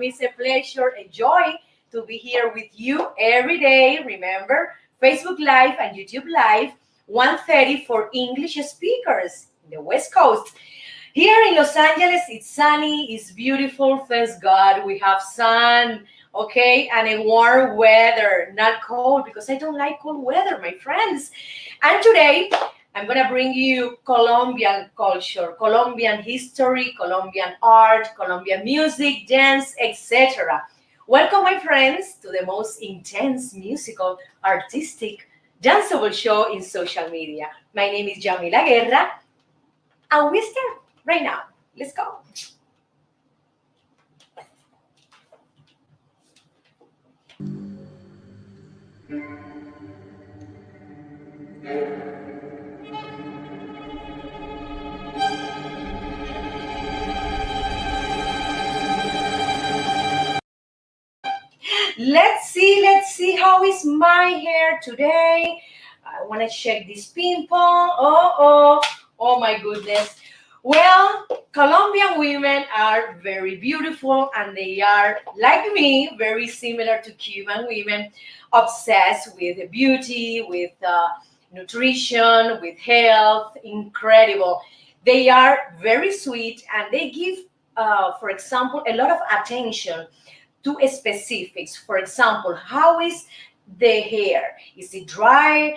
me, it's a pleasure, a joy to be here with you every day. Remember, Facebook Live and YouTube Live, 1:30 for English speakers in the West Coast. Here in Los Angeles, it's sunny, it's beautiful, thanks God. We have sun, okay, and a warm weather, not cold, because I don't like cold weather, my friends. And today, I'm gonna bring you Colombian culture, Colombian history, Colombian art, Colombian music, dance, etc. Welcome, my friends, to the most intense musical, artistic, danceable show in social media. My name is Yamila Guerra, and we start right now. Let's go. Let's see how is my hair today. I want to check this pimple. Oh my goodness. Well, Colombian women are very beautiful and they are, like me, very similar to Cuban women, obsessed with beauty, with nutrition, with health, incredible. They are very sweet and they give, for example, a lot of attention to specifics. For example, how is the hair? Is it dry?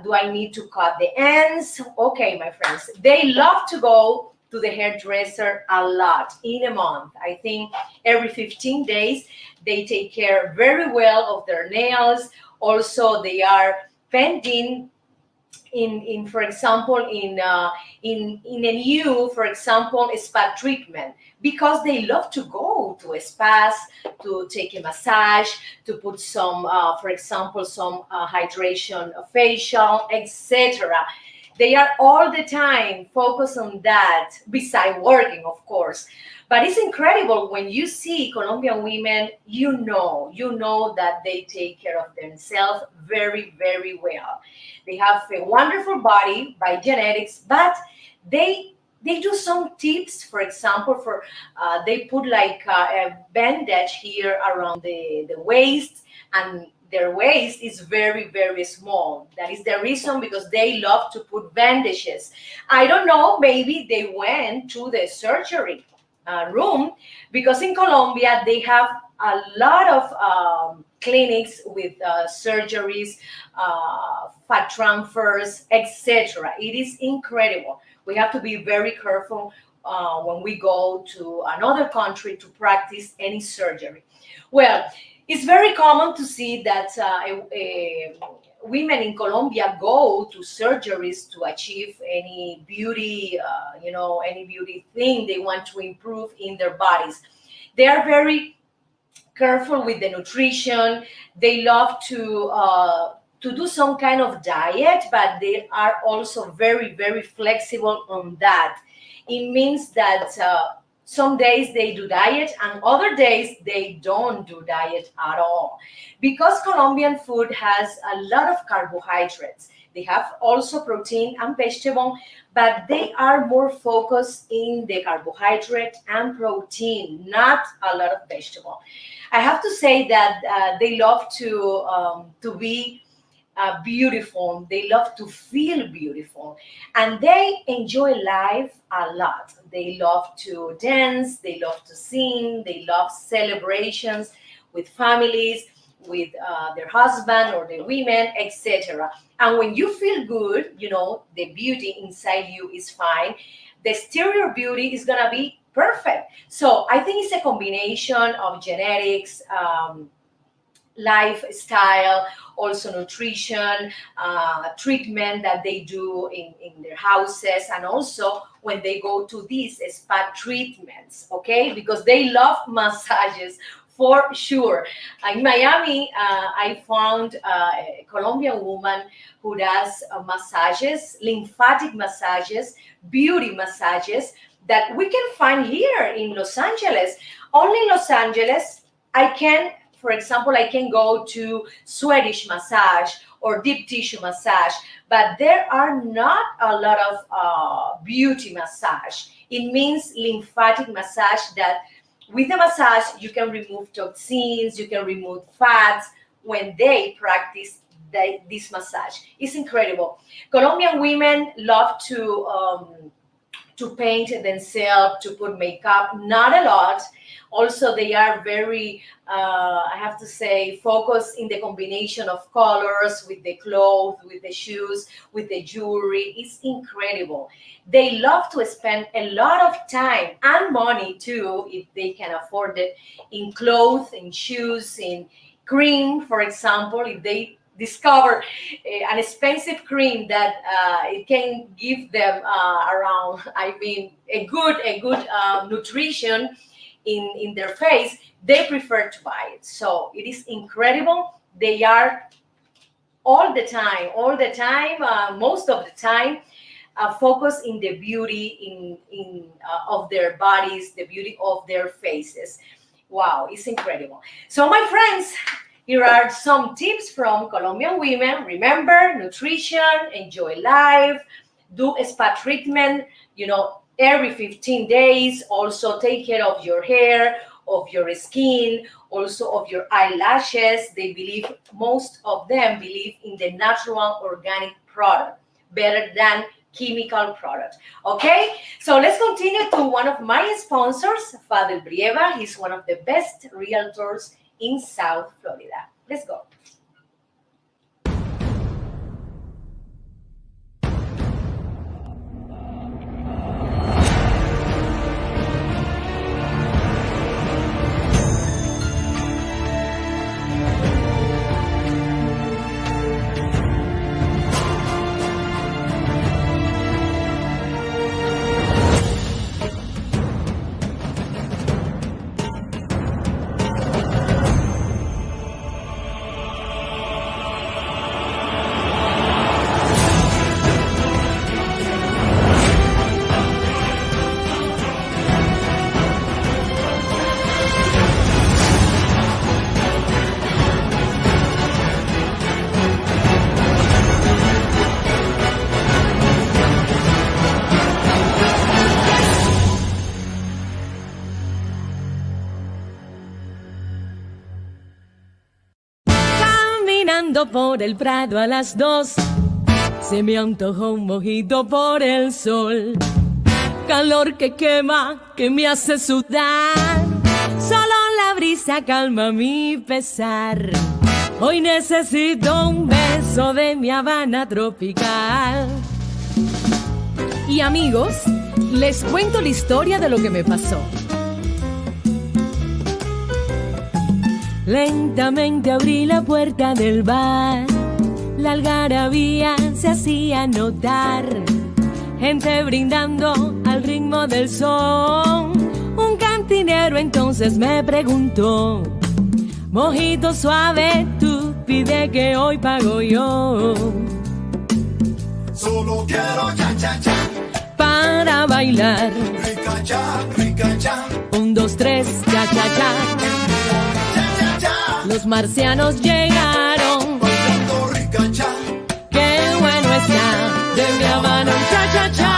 Do I need to cut the ends? Okay, my friends, they love to go to the hairdresser a lot in a month. I think every 15 days they take care very well of their nails. Also, they are pending in for example in a new, for example, spa treatment, because they love to go to spas to take a massage, to put some for example some hydration facial, etc. They are all the time focused on that, beside working, of course. But it's incredible when you see Colombian women, you know that they take care of themselves very, very well. They have a wonderful body by genetics, but they do some tips. For example, for they put like a bandage here around the waist, and their waist is very, very small. That is the reason, because they love to put bandages. I don't know, maybe they went to the surgery room, because in Colombia they have a lot of clinics with surgeries, fat transfers, etc. It is incredible. We have to be very careful when we go to another country to practice any surgery. Well, it's very common to see that women in Colombia go to surgeries to achieve any beauty, any beauty thing they want to improve in their bodies. They are very careful with the nutrition. They love to do some kind of diet, but they are also very, very flexible on that. It means that some days they do diet and other days they don't do diet at all, because Colombian food has a lot of carbohydrates. They have also protein and vegetable, but they are more focused in the carbohydrate and protein, not a lot of vegetable. I have to say that they love to be beautiful. They love to feel beautiful, and they enjoy life a lot. They love to dance. They love to sing. They love celebrations with families, with their husband or the women, etc. And when you feel good, the beauty inside you is fine. The exterior beauty is gonna be perfect. So I think it's a combination of genetics, lifestyle, also nutrition, treatment that they do in their houses, and also when they go to these spa treatments, okay? Because they love massages for sure. In Miami, I found a Colombian woman who does massages, lymphatic massages, beauty massages, that we can find here in Los Angeles. Only in Los Angeles, for example, I can go to Swedish massage or deep tissue massage, but there are not a lot of beauty massage. It means lymphatic massage, that with the massage, you can remove toxins, you can remove fats when they practice this massage. It's incredible. Colombian women love to paint themselves, to put makeup, not a lot. Also, they are very, I have to say, focused in the combination of colors with the clothes, with the shoes, with the jewelry. It's incredible. They love to spend a lot of time and money too, if they can afford it, in clothes, in shoes, in cream, for example. If they discover an expensive cream that it can give them around, I mean, a good nutrition in their face, they prefer to buy it. So it is incredible. They are all the time, most of the time, focused in the beauty of their bodies, the beauty of their faces. Wow, it's incredible. So my friends, here are some tips from Colombian women. Remember, nutrition, enjoy life, do a spa treatment, every 15 days. Also take care of your hair, of your skin, also of your eyelashes. Most of them believe in the natural organic product better than chemical product. Okay, so let's continue to one of my sponsors, Father Brieva. He's one of the best realtors in South Florida. Let's go. Por el Prado a las 2, se me antojó un mojito por el sol. Calor que quema, que me hace sudar. Solo la brisa calma mi pesar. Hoy necesito un beso de mi Habana tropical. Y amigos, les cuento la historia de lo que me pasó. Lentamente abrí la puerta del bar, la algarabía se hacía notar, gente brindando al ritmo del son. Un cantinero entonces me preguntó: mojito suave, tú pide que hoy pago yo. Solo quiero cha-cha-cha para bailar. Rica-cha, rica-cha. 1, 2, 3, cha-cha-cha. Los marcianos llegaron bailando rica-cha. Qué bueno está de mi Habana un cha-cha-cha.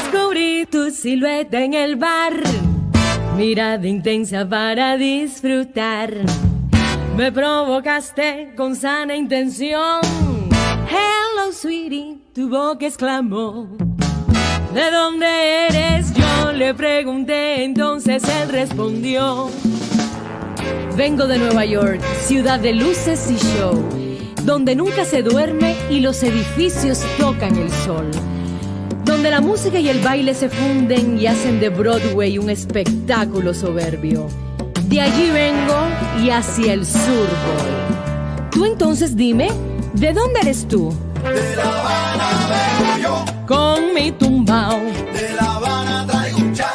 Descubrí tu silueta en el bar, mirada intensa para disfrutar. Me provocaste con sana intención. Hello, sweetie, tu boca exclamó. ¿De dónde eres? Yo le pregunté, entonces él respondió: vengo de Nueva York, ciudad de luces y show, donde nunca se duerme y los edificios tocan el sol, donde la música y el baile se funden y hacen de Broadway un espectáculo soberbio. De allí vengo y hacia el sur voy. Tú entonces dime, ¿de dónde eres tú? De La Habana vengo yo, con mi tumbao. de La Habana traigo un cha,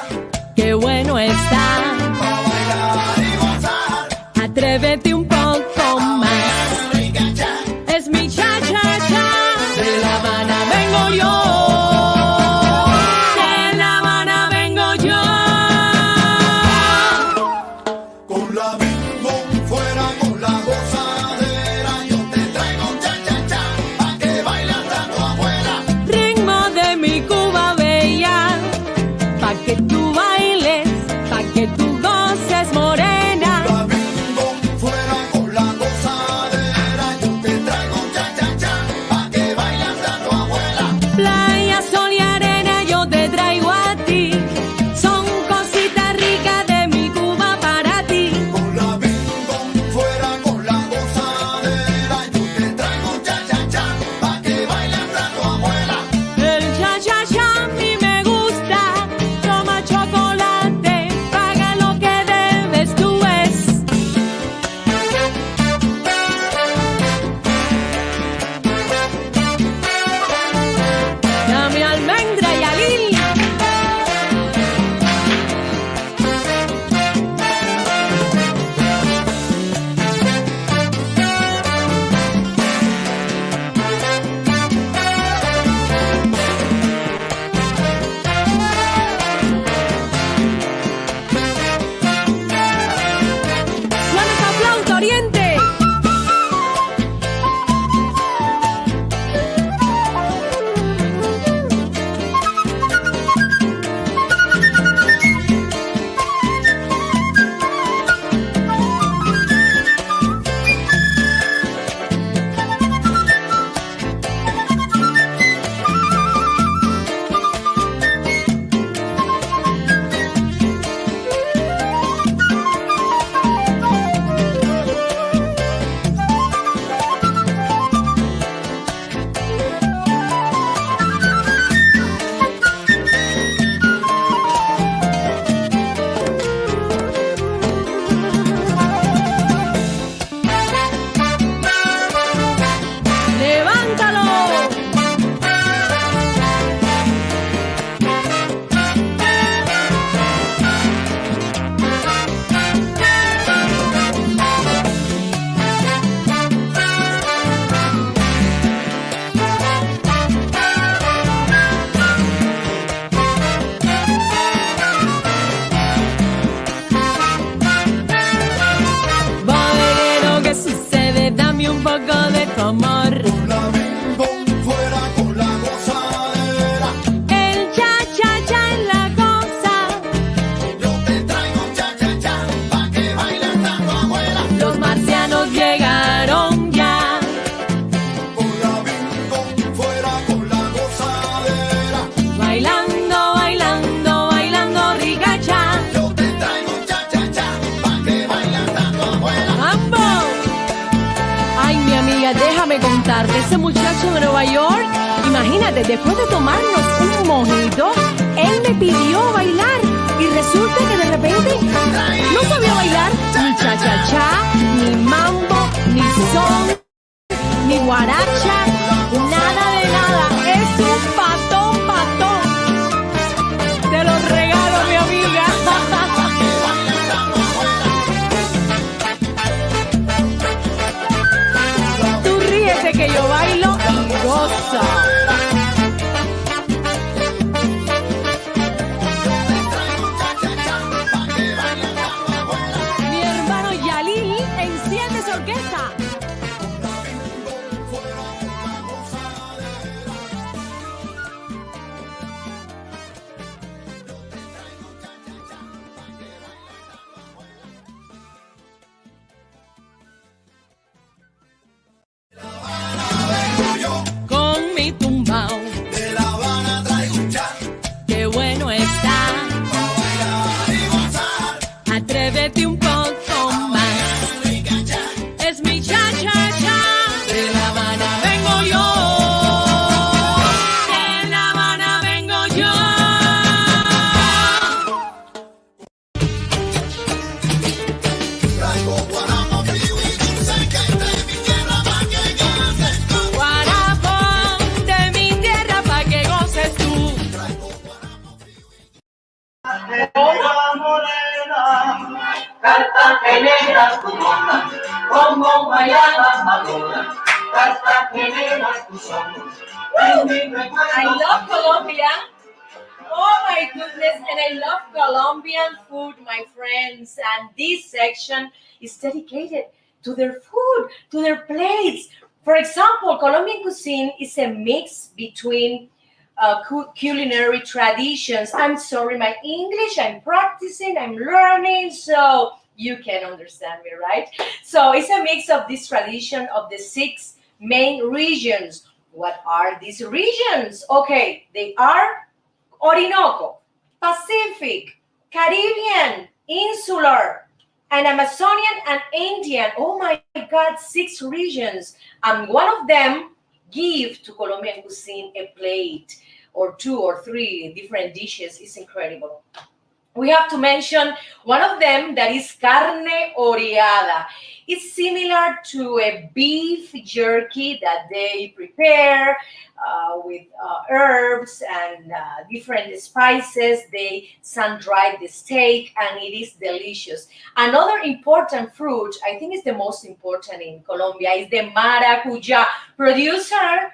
Qué bueno está, pa' bailar y gozar. atrévete un poco más. Rica-cha, Es mi cha-cha-cha. De La Habana vengo yo. De La Habana vengo yo. con la bing-bong fuera con la gozadera. Yo te traigo un cha-cha-cha, pa' que baile hasta tu abuela. Ritmo de mi Cuba bella, poco de tu amor. Con la bing-bong fuera con la gozadera. El cha-cha-cha en la cosa. Yo te traigo un cha-cha-cha pa' que bailes tanto abuela. Los marcianos llegaron ya. Con la bing-bong fuera con la gozadera. Bailando, bailando, bailando ricacha. Yo te traigo un cha-cha-cha pa' que bailes tanto abuela. ¡Mambo! Ay, mi amiga, déjame contarte. Ese muchacho de Nueva York, imagínate, después de tomarnos un mojito, él me pidió bailar. Y resulta que de repente no sabía bailar ni cha-cha-cha, ni mambo, ni son, ni guaracha, nada de nada. Es un patón, patón. Te lo regalo, mi amiga. Tú ríete que yo bailo y gozo. Mi hermano Yalil enciende esa orquesta. Con mi tumbao, De La Habana traigo un cha qué bueno está. pa' bailar y gozar. Atrévete un poco más. Es mi cha-cha-cha. De La Habana vengo yo. De La Habana vengo yo. Traigo guaramo frío y dulce que de mi tierra pa' que goces tú. Guarapo de mi tierra pa' que goces tú. Hola morena, cartagenera tu boca, como guayabas maduras, cartagenera tus ojos. En mi recuerdo I love Colombia. Oh my goodness, and I love Colombian food, my friends. And this section is dedicated to their food, to their plates. For example, Colombian cuisine is a mix between culinary traditions. I'm sorry, my English, I'm practicing, I'm learning, so you can understand me, right? So it's a mix of this tradition of the 6 main regions. What are these regions? Okay, they are Orinoco, Pacific, Caribbean, Insular, and Amazonian and Indian. Oh my God, 6 regions. And one of them give to Colombian cuisine a plate or 2 or 3 different dishes. It's incredible. We have to mention one of them that is carne oreada. It's similar to a beef jerky that they prepare with herbs and different spices. They sun-dry the steak and it is delicious. Another important fruit, I think is the most important in Colombia, is the maracuja. Producer,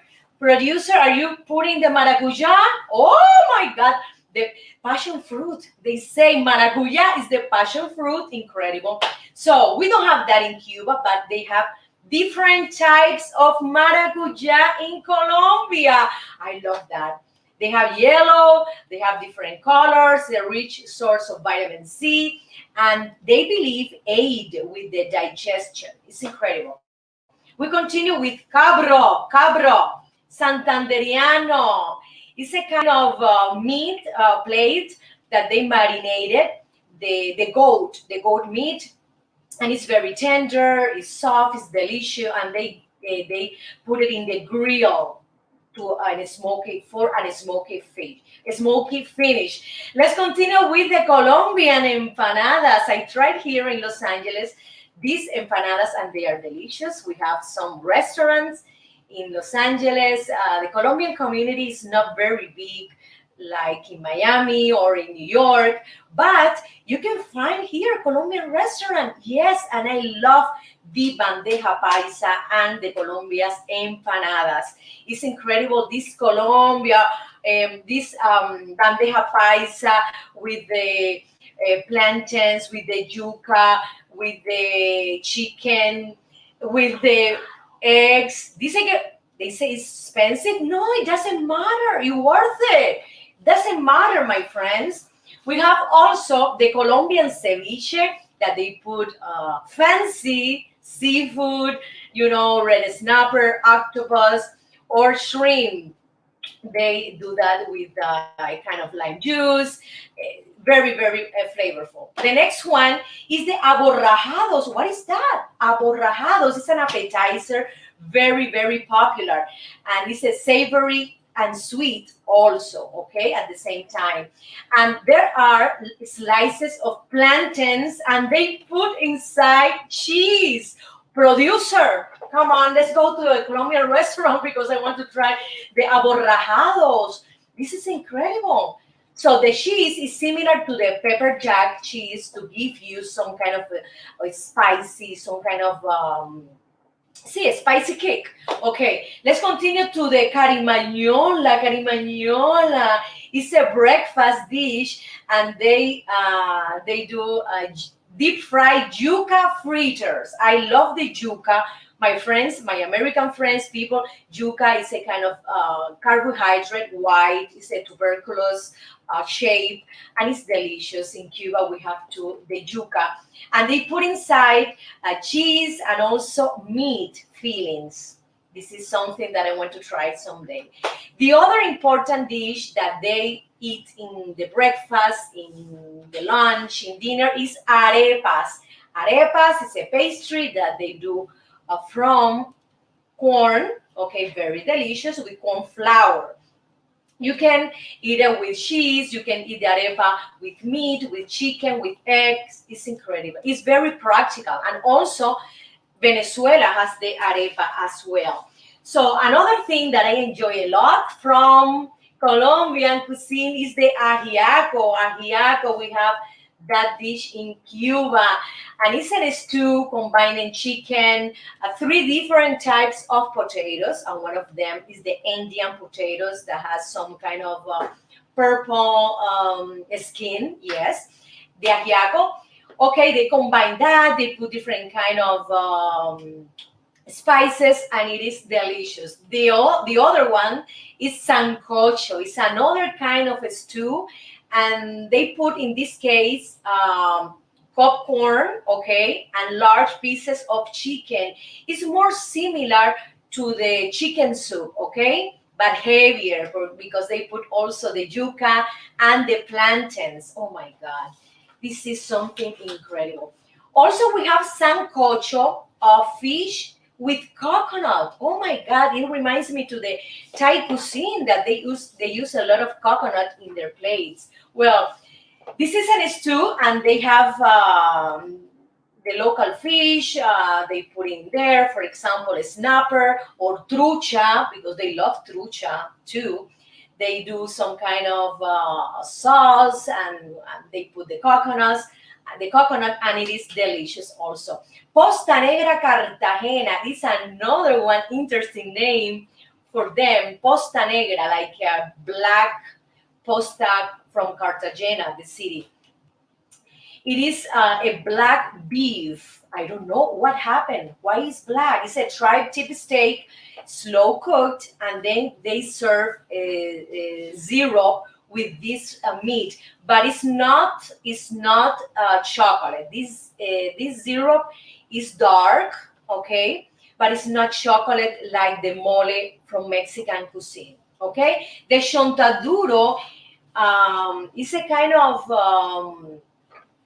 are you putting the maracuja? Oh my God, the passion fruit. They say maracuja is the passion fruit. Incredible. So we don't have that in Cuba, but they have different types of maracuja in Colombia. I love that. They have yellow, they have different colors, they're rich source of vitamin C, and they believe aid with the digestion. It's incredible. We continue with cabro, Santanderiano. It's a kind of meat plate that they marinated the goat meat, and it's very tender, it's soft, it's delicious, and they put it in the grill to a smoky finish. Let's continue with the Colombian empanadas. I tried here in Los Angeles these empanadas, and they are delicious. We have some restaurants in Los Angeles. The Colombian community is not very big like in Miami or in New York, but you can find here a Colombian restaurant. Yes, and I love the bandeja paisa and the Colombia's empanadas. It's incredible. This Colombia, this bandeja paisa with the plantains, with the yuca, with the chicken, with the eggs. They say it's expensive. No, it doesn't matter. It's worth it. Doesn't matter, my friends. We have also the Colombian ceviche that they put fancy seafood, red snapper, octopus, or shrimp. They do that with a kind of lime juice. Very, very flavorful. The next one is the aborrajados. What is that? Aborrajados is an appetizer, very, very popular. And it's a savory and sweet also, okay, at the same time. And there are slices of plantains and they put inside cheese. Producer, come on, let's go to a Colombian restaurant because I want to try the aborrajados. This is incredible. So the cheese is similar to the pepper jack cheese to give you some kind of spicy, some kind of a spicy kick. Okay, let's continue to the carimañola. Carimañola is a breakfast dish, and they do deep fried yuca fritters. I love the yuca. My friends, my American friends, people, yuca is a kind of carbohydrate, white, it's a tuberculous shape, and it's delicious. In Cuba, we have the yuca. And they put inside cheese and also meat fillings. This is something that I want to try someday. The other important dish that they eat in the breakfast, in the lunch, in dinner is arepas. Arepas is a pastry that they do from corn, okay, very delicious, with corn flour. You can eat it with cheese, you can eat the arepa with meat, with chicken, with eggs. It's incredible. It's very practical. And also, Venezuela has the arepa as well. So another thing that I enjoy a lot from Colombian cuisine is the ajiaco. Ajiaco, we have that dish in Cuba, and it's a stew combining chicken, three different types of potatoes, and one of them is the Indian potatoes that has some kind of purple skin. Yes, the ajiaco. Okay, they combine that. They put different kind of spices, and it is delicious. The other one is sancocho. It's another kind of a stew, and they put in this case popcorn, okay, and large pieces of chicken. It's more similar to the chicken soup, okay, but heavier because they put also the yuca and the plantains. Oh my God, this is something incredible. Also, we have sancocho of fish with coconut. Oh my God, it reminds me to the Thai cuisine that they use a lot of coconut in their plates. Well, this is a stew, and they have the local fish. They put in there, for example, a snapper or trucha, because they love trucha too. They do some kind of sauce, and they put the coconut, and it is delicious also. Posta Negra Cartagena is another one interesting name for them. Posta Negra, like a black posta from Cartagena, the city. It is a black beef. I don't know what happened. Why is black? It's a tri-tip steak, slow cooked, and then they serve a zero with this meat. But it's not chocolate. This syrup is dark, okay, but it's not chocolate like the mole from Mexican cuisine, okay. The chontaduro is a kind of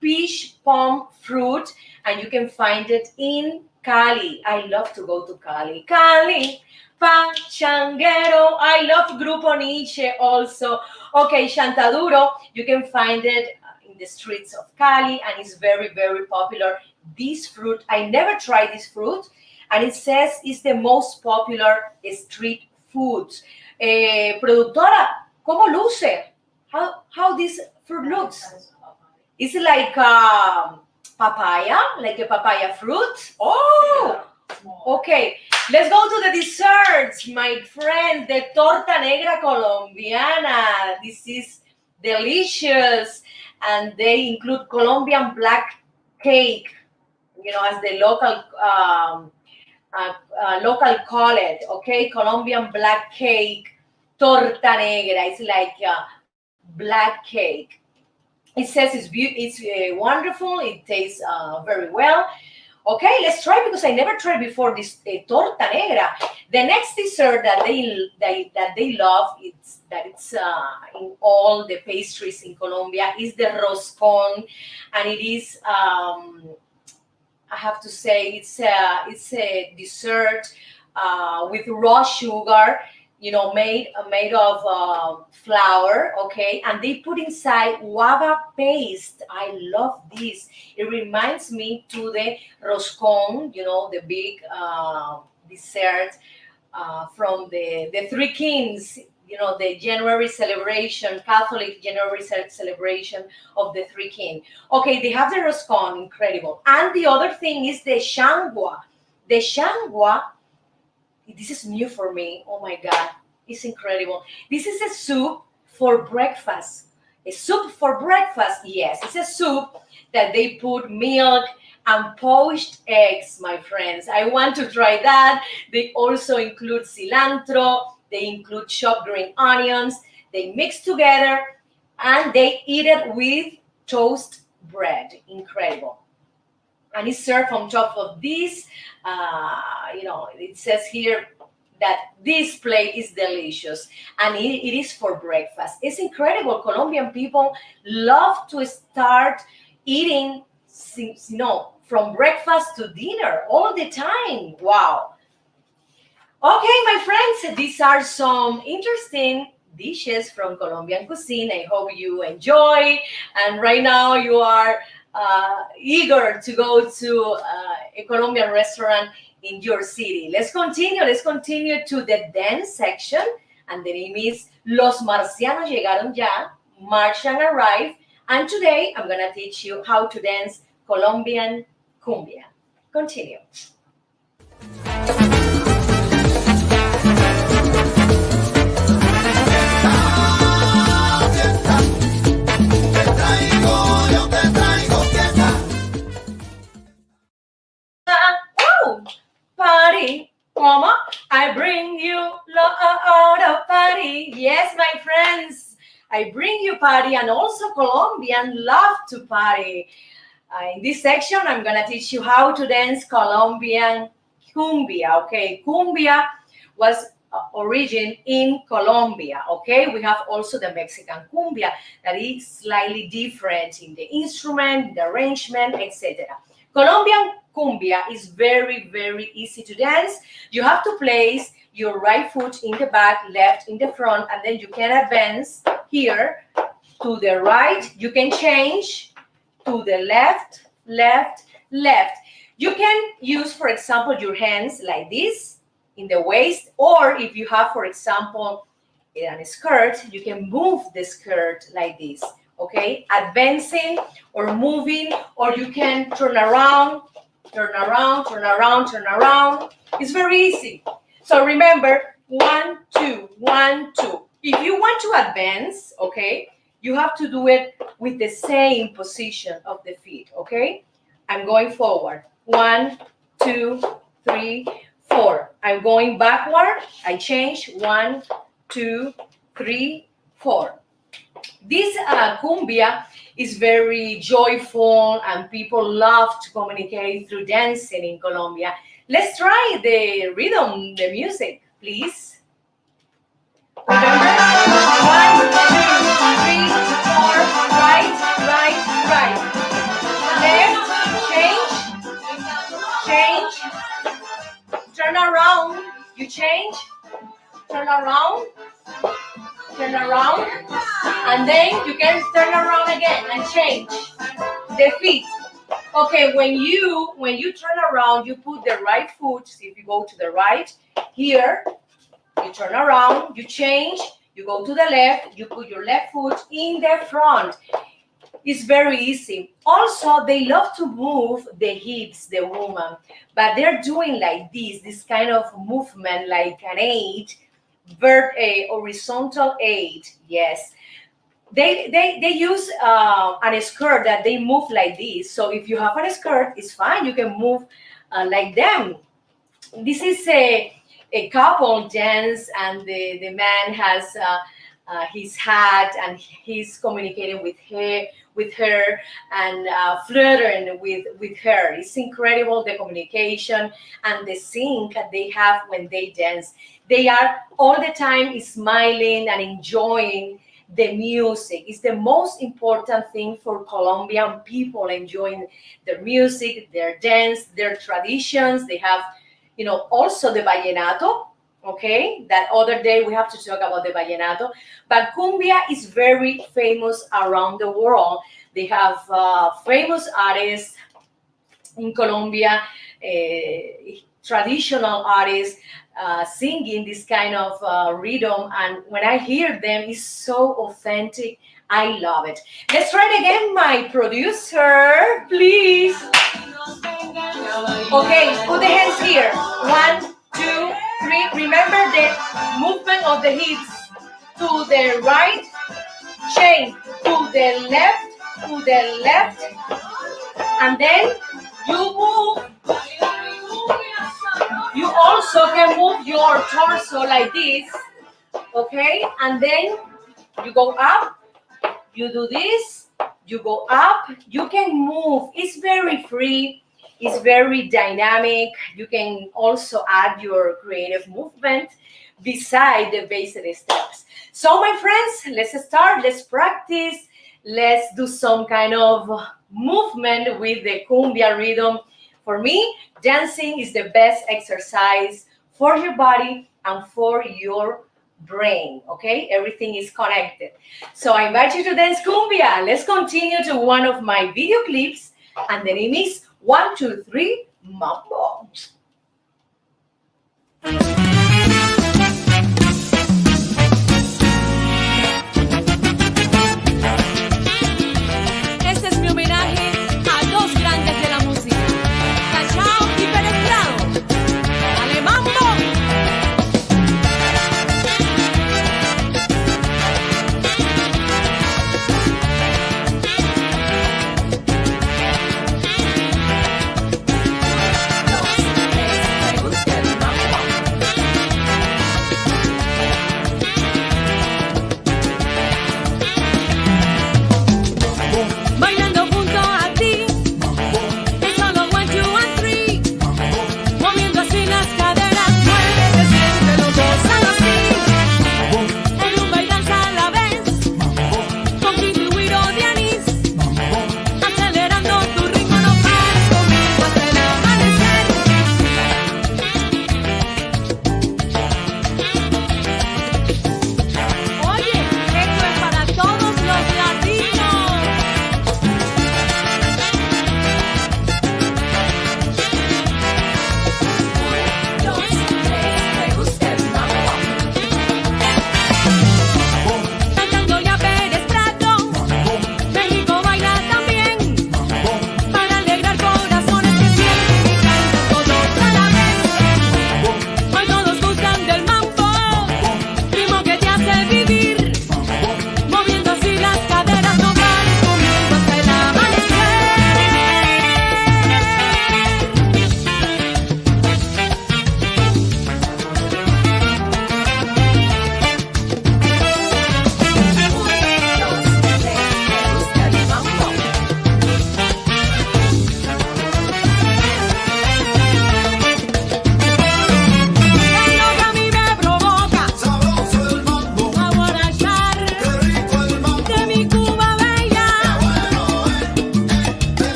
peach palm fruit, and you can find it in Cali. I love to go to Cali. Cali, Pachanguero. I love Grupo Nietzsche also. Okay, Chantaduro, you can find it in the streets of Cali, and it's very, very popular. This fruit, I never tried this fruit, and it says it's the most popular street food. Productora, ¿cómo luce? How this fruit looks? It's like papaya, like a papaya fruit. Oh, okay. Let's go to the desserts, my friend. The torta negra colombiana. This is delicious, and they include Colombian black cake, as the local local call it, okay? Colombian black cake, torta negra. It's like black cake. It says it's wonderful. It tastes very well. Okay, let's try because I never tried before this torta negra. The next dessert that they love, it's in all the pastries in Colombia, is the roscon, and it is I have to say it's a dessert with raw sugar, made of flour, okay, and they put inside guava paste. I love this. It reminds me to the roscon, the big dessert from the Three Kings, the January celebration, Catholic January celebration of the Three Kings. Okay, they have the roscon, incredible. And the other thing is the shangua. The shangua, this is new for me. Oh my God, it's incredible. This is a soup for breakfast. A soup for breakfast, yes. It's a soup that they put milk and poached eggs, my friends. I want to try that. They also include cilantro. They include chopped green onions. They mix together and they eat it with toast bread. Incredible. And it's served on top of this. It says here that this plate is delicious and it is for breakfast. It's incredible. Colombian people love to start eating, from breakfast to dinner all the time. Wow. Okay, my friends, these are some interesting dishes from Colombian cuisine. I hope you enjoy. And right now you are eager to go to a Colombian restaurant in your city. Let's continue. Let's continue to the dance section. And the name is Los Marcianos Llegaron Ya, Martian Arrived. And today I'm going to teach you how to dance Colombian cumbia. Continue. Yo te traigo fiesta. Party, mama, I bring you out of party. Yes, my friends, I bring you party, and also Colombian love to party. In this section, I'm gonna teach you how to dance Colombian cumbia. Okay, cumbia was origin in Colombia. Okay, we have also the Mexican cumbia that is slightly different in the instrument, the arrangement, etc. Colombian cumbia is very, very easy to dance. You have to place your right foot in the back, left in the front, and then you can advance here to the right. You can change to the left, left, left. You can use, for example, your hands like this in the waist, or if you have, for example, a skirt, you can move the skirt like this. Okay, advancing or moving, or you can turn around, turn around, turn around, turn around. It's very easy. So remember, 1, 2, 1, 2. If you want to advance, okay, you have to do it with the same position of the feet, okay? I'm going forward. 1, 2, 3, 4. I'm going backward. I change. 1, 2, 3, 4. This cumbia is very joyful and people love to communicate through dancing in Colombia. Let's try the rhythm, the music, please. Remember? 1, 2, 3, 4, right, right, right. Left, change, turn around, you change, turn around, and then you can turn around again and change the feet. Okay, when you turn around, you put the right foot. See, if you go to the right here, you turn around, you change, you go to the left, you put your left foot in the front. It's very easy. Also, they love to move the hips, the woman, but they're doing like this kind of movement, like an 8. A horizontal 8, yes. They use a skirt that they move like this. So if you have a skirt, it's fine. You can move like them. This is a couple dance, and the man has his hat, and he's communicating with her, and flirting with her. It's incredible, the communication and the sync that they have when they dance. They are all the time smiling and enjoying the music. It's the most important thing for Colombian people, enjoying their music, their dance, their traditions. They have, also the vallenato. Okay, that other day we have to talk about the vallenato. But cumbia is very famous around the world. They have famous artists in Colombia, traditional artists singing this kind of rhythm, and when I hear them, it's so authentic. I love it. Let's try it again, my producer, please. Okay, put the hands here. 1, 2, 3. Remember the movement of the hips. To the right, chain. To the left, and then you move. You also can move your torso like this, okay? And then you go up, you do this, you go up, you can move. It's very free, it's very dynamic. You can also add your creative movement beside the basic steps. So my friends, let's start, let's practice. Let's do some kind of movement with the cumbia rhythm. For me, dancing is the best exercise for your body and for your brain, okay? Everything is connected. So I invite you to dance cumbia. Let's continue to one of my video clips, and the name is 1, 2, 3, Mambo. Este es mi homenaje a dos grandes de la música, Cachao y Penetrado. ¡Dale, mambo! Me gusta el mambo.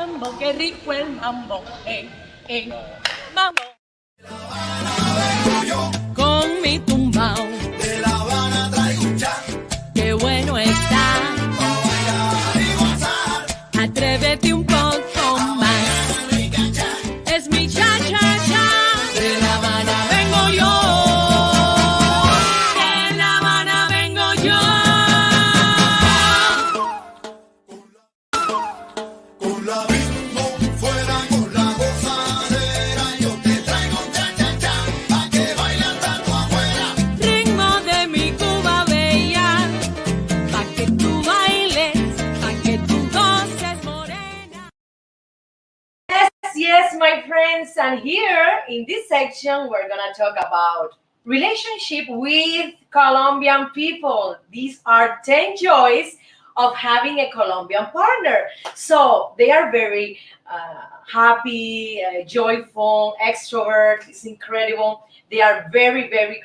mambo, qué rico el mambo, mambo. Con mi tumbao, De La Habana traigo un chat qué bueno está. para bailar y gozar. Atrévete un poco más. Es mi cha cha cha. De La Habana vengo yo. De La Habana vengo yo. Con la bingo fuera con la gozadera, yo te traigo un cha cha cha pa' que baile hasta tu abuela. Ritmo de mi Cuba bella. Pa' que tú bailes, pa' que tú goces morena. Yes, my friends, and here in this section, we're gonna talk about relationship with Colombian people. These are 10 joys of having a Colombian partner. So they are very happy, joyful, extrovert. It's incredible. They are very, very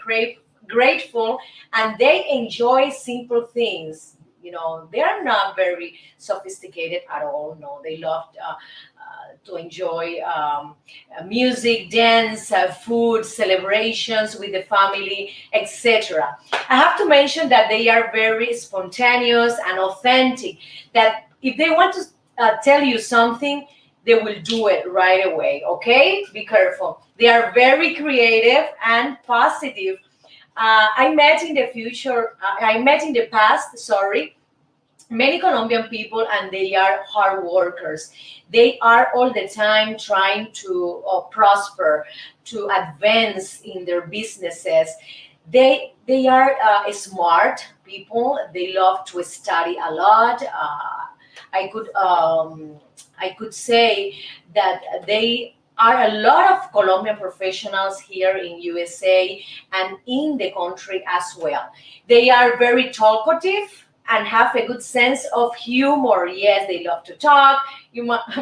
grateful, and they enjoy simple things. You know, they are not very sophisticated at all. No, they love to enjoy music, dance, food, celebrations with the family, etc. I have to mention that they are very spontaneous and authentic. That if they want to tell you something, they will do it right away. Okay, be careful. They are very creative and positive. I met in the past, sorry, many Colombian people, and they are hard workers. They are all the time trying to prosper, to advance in their businesses. They are smart people. They love to study a lot. I could I could say that they are a lot of Colombian professionals here in USA and in the country as well. They are very talkative and have a good sense of humor. Yes, they love to talk.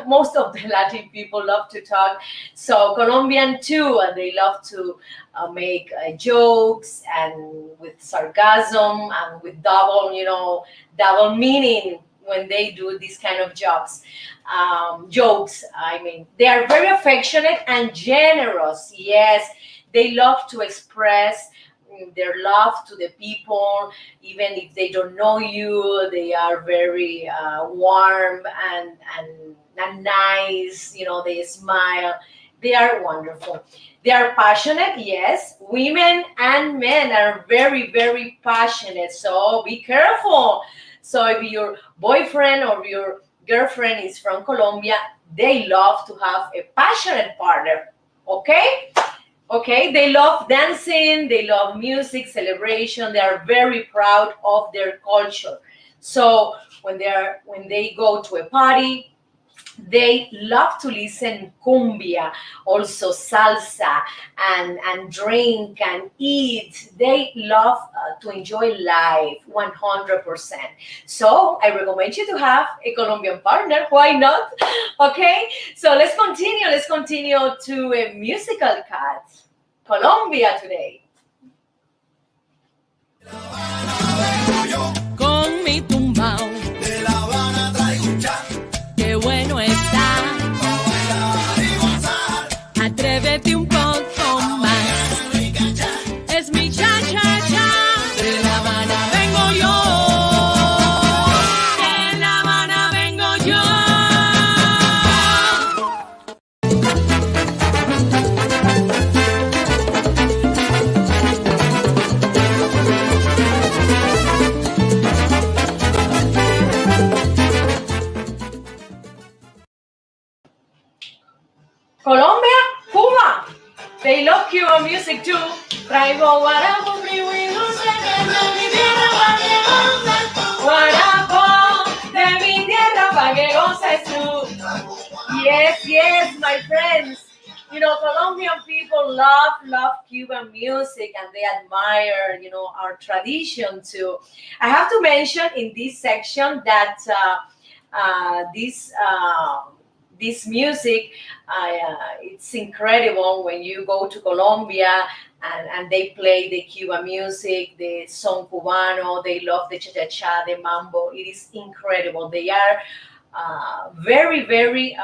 Most of the Latin people love to talk. So Colombian too, and they love to make jokes and with sarcasm and with double meaning when they do these kind of jokes. Jokes. I mean, they are very affectionate and generous. Yes, they love to express their love to the people, even if they don't know you. They are very warm and nice. You know, they smile. They are wonderful. They are passionate. Yes, women and men are very, very passionate. So be careful. So if your boyfriend or your girlfriend is from Colombia, they love to have a passionate partner. Okay? Okay, they love dancing, they love music, celebration. They are very proud of their culture. So when they go to a party, they love to listen cumbia, also salsa, and drink and eat. They love to enjoy life 100%. So I recommend you to have a Colombian partner. Why not? Okay, so let's continue. Let's continue to a musical cut. Colombia today. Con mi tumbao, De La Habana traigo un chat qué bueno está. para bailar y gozar. Atrévete un poco más. Es mi cha cha cha. De La Habana vengo yo. De La Habana vengo yo. Colombia, Cuba. They love Cuban music too. Traigo guarapo, frío y dulce, que es de mi tierra pa' que goces. Guarapo de mi tierra pa' que goces tú. Yes, yes, my friends. You know, Colombian people love Cuban music, and they admire, our tradition too. I have to mention in this section that this music, it's incredible when you go to Colombia and they play the Cuban music, the son cubano. They love the cha-cha-cha, the mambo. It is incredible. They are very, very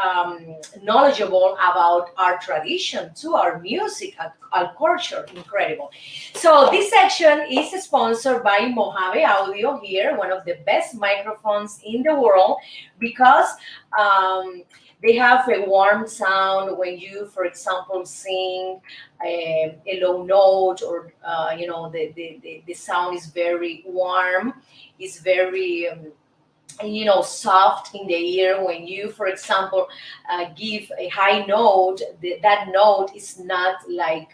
knowledgeable about our tradition, to our music, our culture. Incredible. So this section is sponsored by Mojave Audio here, one of the best microphones in the world, because um, they have a warm sound when you, for example, sing a low note, or the sound is very warm, is very soft in the ear. When you, for example, give a high note, that note is not like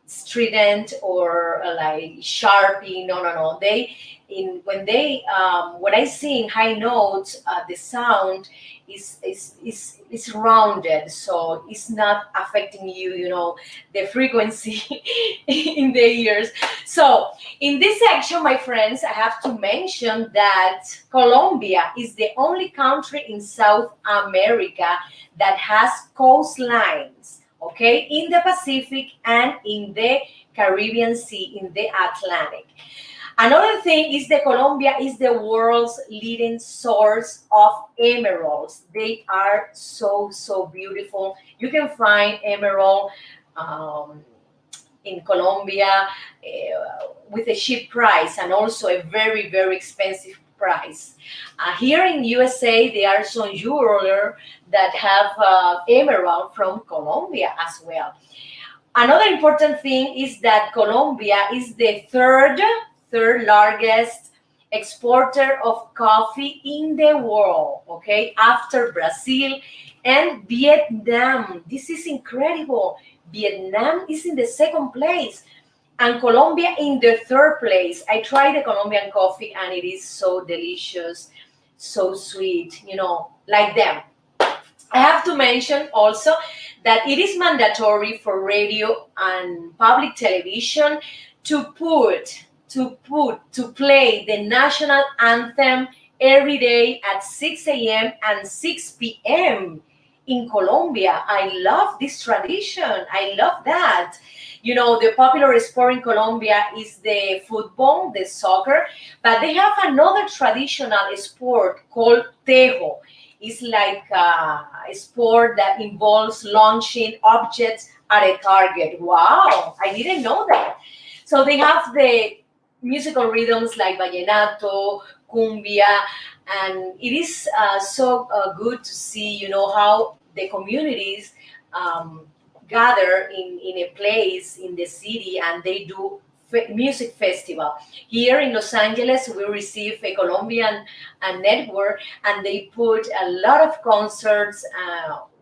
strident or like sharpie. No, no, no. They in when I sing high notes, the sound is rounded, so it's not affecting you, the frequency in the ears. So in this section, my friends, I have to mention that Colombia is the only country in South America that has coastlines, okay, in the Pacific and in the Caribbean Sea, in the Atlantic. Another thing is that Colombia is the world's leading source of emeralds. They are so, so beautiful. You can find emerald um, in Colombia with a cheap price, and also a very, very expensive price. Here in USA, there are some jewelers that have emerald from Colombia as well. Another important thing is that Colombia is the third largest exporter of coffee in the world, okay, after Brazil and Vietnam. This is incredible. Vietnam is in the second place and Colombia in the third place. I tried the Colombian coffee and it is so delicious, so sweet, like them. I have to mention also that it is mandatory for radio and public television to play the national anthem every day at 6 a.m. and 6 p.m. in Colombia. I love this tradition. I love that. The popular sport in Colombia is the football, the soccer, but they have another traditional sport called tejo. It's like a sport that involves launching objects at a target. Wow, I didn't know that. So they have the musical rhythms like vallenato, cumbia, and it is so good to see, how the communities um, gather in a place in the city and they do music festival. Here in Los Angeles, we receive a Colombian network, and they put a lot of concerts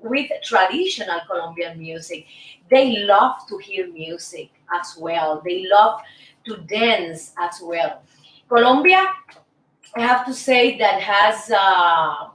with traditional Colombian music. They love to hear music as well. They love to dance as well. Colombia, I have to say, that has a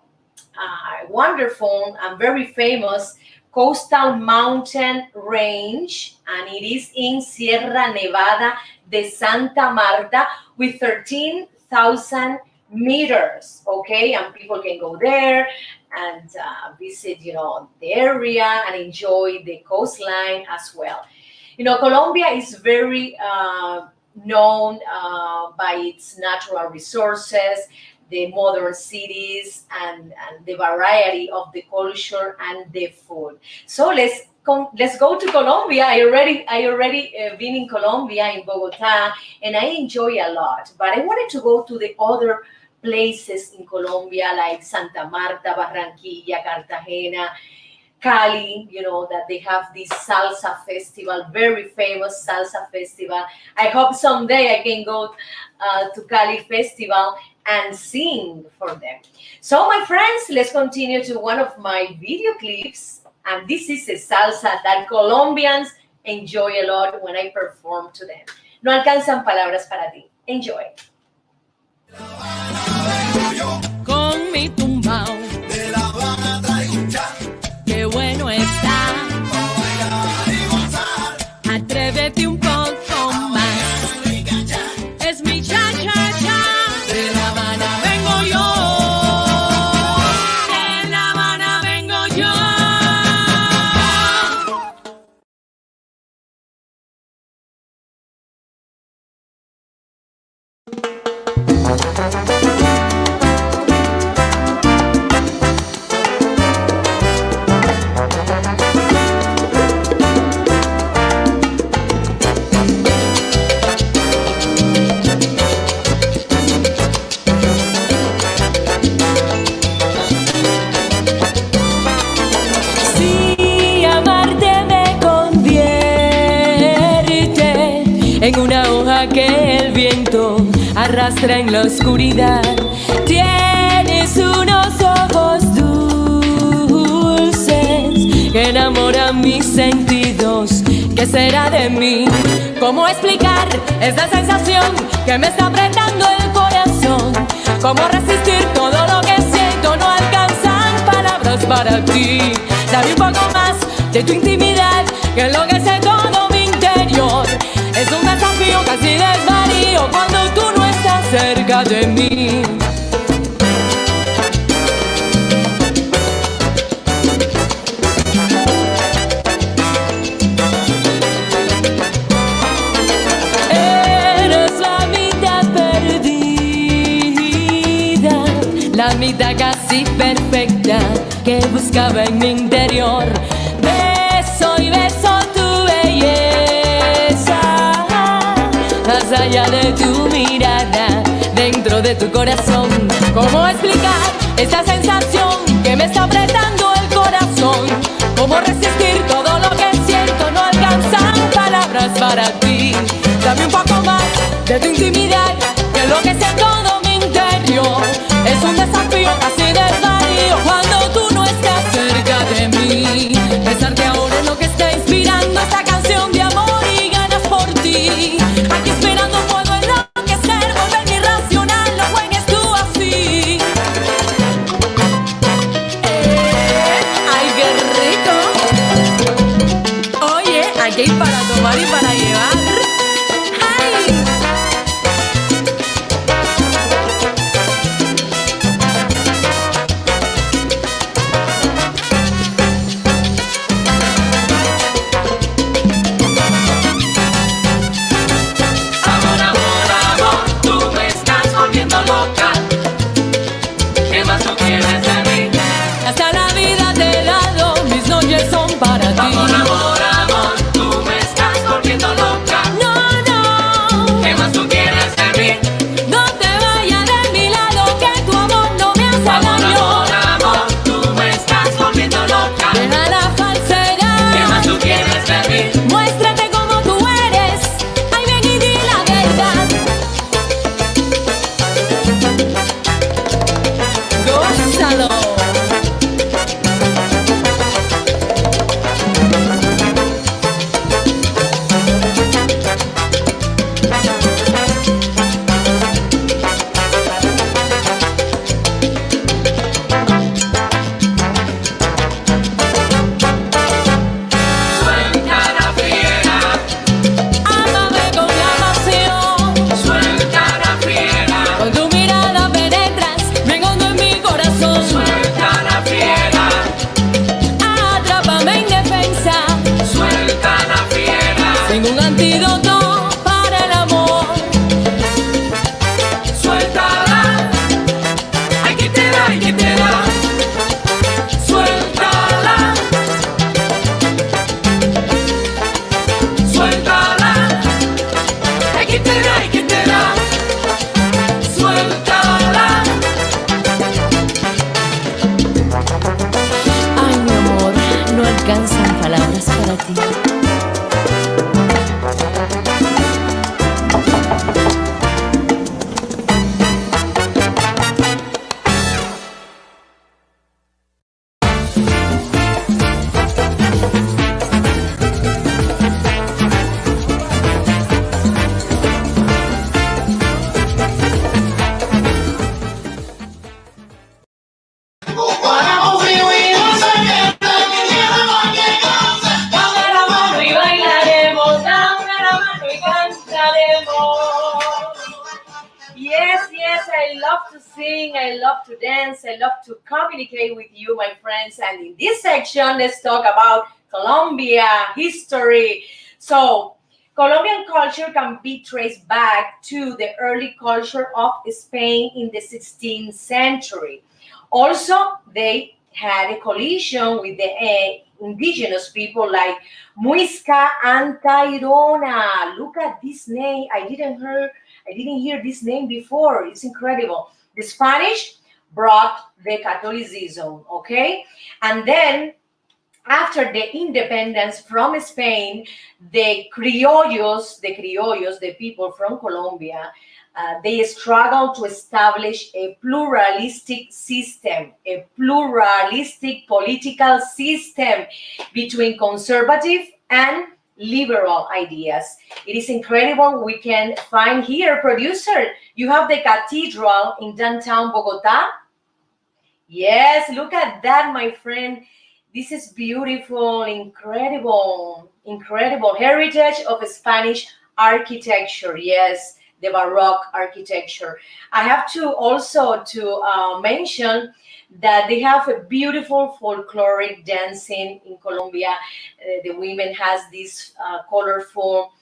wonderful and very famous coastal mountain range, and it is in Sierra Nevada de Santa Marta with 13,000 meters. Okay, and people can go there and visit, the area and enjoy the coastline as well. Colombia is very known by its natural resources, the modern cities, and the variety of the culture and the food. So let's go to Colombia. I already been in Colombia, in Bogota, and I enjoy a lot. But I wanted to go to the other places in Colombia, like Santa Marta, Barranquilla, Cartagena, Cali, that they have this salsa festival, very famous salsa festival. I hope someday I can go to Cali festival and sing for them. So my friends, let's continue to one of my video clips. And this is a salsa that Colombians enjoy a lot when I perform to them. No alcanzan palabras para ti. Enjoy. Con mi tumbao, De La Habana traigo un cha, qué bueno está. pa' bailar y gozar. Atrévete un poco más. Rica cha, Es mi cha cha cha. De La Habana vengo yo. De La Habana vengo yo. en una hoja que el viento arrastra en la oscuridad. Tienes unos ojos dulces que enamoran mis sentidos. ¿Qué será de mí? ¿Cómo explicar esa sensación que me está apretando el corazón? ¿Cómo resistir todo lo que siento? No alcanzan palabras para ti. Dame un poco más de tu intimidad, que enloquece todo mi interior. Es un desafío, casi desvarío cuando tú no estás cerca de mí. Eres la mitad perdida, la mitad casi perfecta que buscaba en mi interior. Beso y beso tu belleza, más allá de tu mirada, dentro de tu corazón. ¿Cómo explicar esa sensación que me está apretando el corazón? ¿Cómo resistir todo lo que siento? No alcanzan palabras para ti. Dame un poco más de tu intimidad, que enloquece todo mi interior. Es un desafío, casi desvarío cuando tú no estás cerca de mí. Pensarte ahora en lo que está inspirando esta canción de amor y ganas por ti. Aquí esperando puedo enloquecer, volverme irracional, no juegues tú así. ¡Ay, qué rico! Oye, aquí hay para tomar y para llevar. ¡Ay! Amor, amor, amor, tú me estás volviendo loca. ¿Qué más tú quieres de mí? Hasta la vida te he dado, mis noches son para ti. Amor, amor, amor, tú me estás volviendo loca. No, no, ¿Qué más tú quieres de mí? no te vayas de mi lado, que tu amor no me hace Amor, daño. amor, amor, tú me estás volviendo loca. Deja la ¿Qué falsedad, más tú quieres de mí? muéstrate como tú eres. Ay, ven y di la verdad. Gózalo. Suelta la fiera, Ámame con la pasión. suelta la fiera, Con tu mirada penetras bien hondo en mi corazón. suelta la fiera, Atrápame indefensa, suelta la fiera, sin un antídoto para el amor. suéltala. Ay, que te da, ay, que te da. Suéltala, suéltala. Ay, que te da, ay, que te da. Suéltala. Ay, mi amor, no alcanzan palabras para ti. Dame la mano y bailaremos, dame la mano y cantaremos. Yes, yes, I love to sing, I love to dance, I love to communicate with you, my friends. And in this section, let's talk about Colombia history. So, Colombian culture can be traced back to the early culture of Spain in the 16th century. Also, they had a collision with the indigenous people like Muisca and Tairona. Look at this name. I didn't hear this name before. It's incredible. The Spanish brought the Catholicism, okay? And then after the independence from Spain, the people from Colombia, they struggled to establish a pluralistic system, a pluralistic political system between conservative and liberal ideas. It is incredible. We can find here, producer, you have the cathedral in downtown Bogota. Yes, look at that, my friend. This is beautiful, incredible, incredible heritage of Spanish architecture. Yes, the Baroque architecture. I have to also to mention that they have a beautiful folkloric dancing in Colombia. The women has these colorful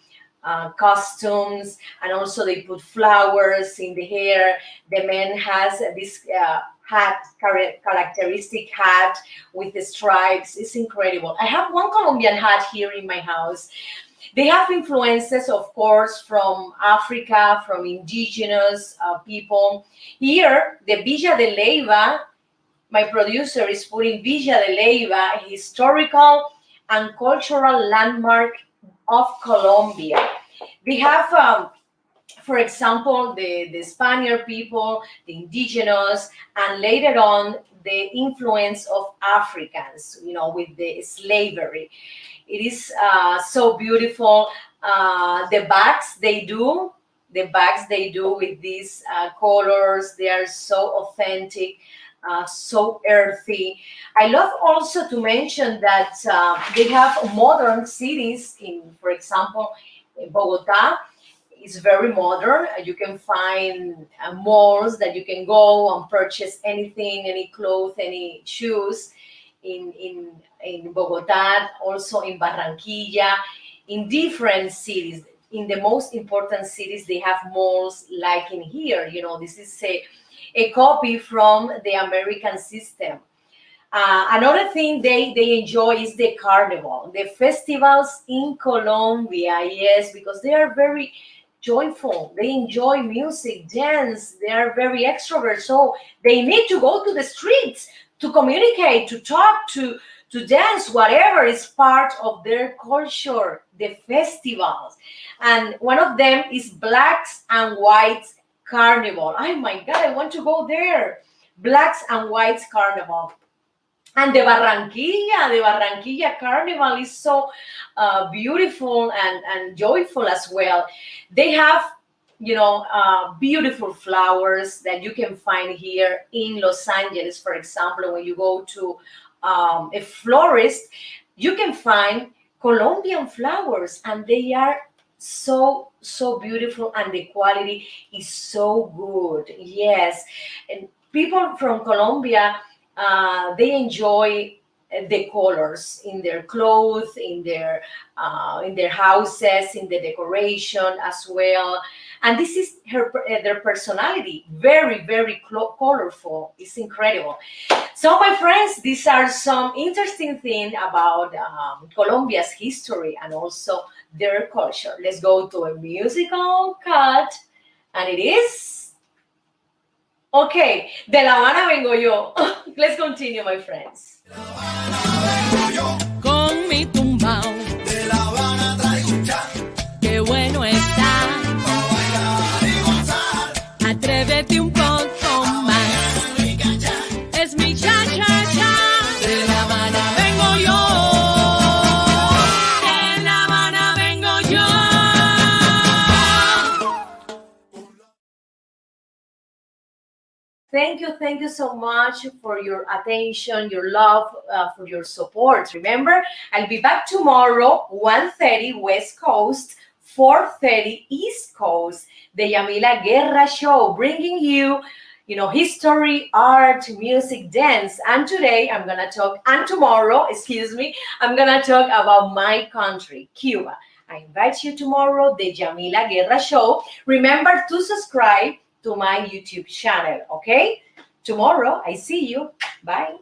costumes, and also they put flowers in the hair. The man has this characteristic hat with the stripes. It's incredible. I have one Colombian hat here in my house. They have influences, of course, from Africa, from indigenous people. Here, the Villa de Leyva, my producer is putting Villa de Leyva, a historical and cultural landmark of Colombia. They have, for example, the Spaniard people, the indigenous, and later on the influence of Africans, with the slavery. It is so beautiful. The bags they do with these colors, they are so authentic, so earthy. I love also to mention that they have modern cities for example, Bogota is very modern. You can find malls that you can go and purchase anything, any clothes, any shoes in Bogota, also in Barranquilla, in different cities. In the most important cities, they have malls like in here. This is a copy from the American system. Another thing they enjoy is the carnival, the festivals in Colombia, yes, because they are very joyful. They enjoy music, dance, they are very extrovert. So they need to go to the streets to communicate, to talk, to dance, whatever is part of their culture, the festivals. And one of them is Blacks and Whites Carnival. Oh my God, I want to go there. Blacks and Whites Carnival. And the Barranquilla Carnival is so beautiful and joyful as well. They have, beautiful flowers that you can find here in Los Angeles. For example, when you go to a florist, you can find Colombian flowers, and they are so beautiful, and the quality is so good. Yes, and people from Colombia, they enjoy the colors in their clothes, in their houses, in the decoration as well. And this is their personality, very colorful. It's incredible. So, my friends, these are some interesting things about Colombia's history and also their culture. Let's go to a musical cut, and it is. Okay, de La Habana vengo yo. Let's continue, my friends. Vengo yo, Con mi tumbao, de La Habana traigo un cha, qué bueno está. pa' bailar y gozar. Atrévete un poco más. Es mi cha-cha-cha. De La Habana vengo yo. De La Habana vengo yo. Thank you so much for your attention, your love, for your support. Remember, I'll be back tomorrow, 1:30 West Coast, 4:30 East Coast, the Yamila Guerra Show, bringing you, history, art, music, dance. And today tomorrow, I'm gonna talk about my country, Cuba. I invite you tomorrow, the Yamila Guerra Show. Remember to subscribe to my YouTube channel, okay? Tomorrow, I see you. Bye.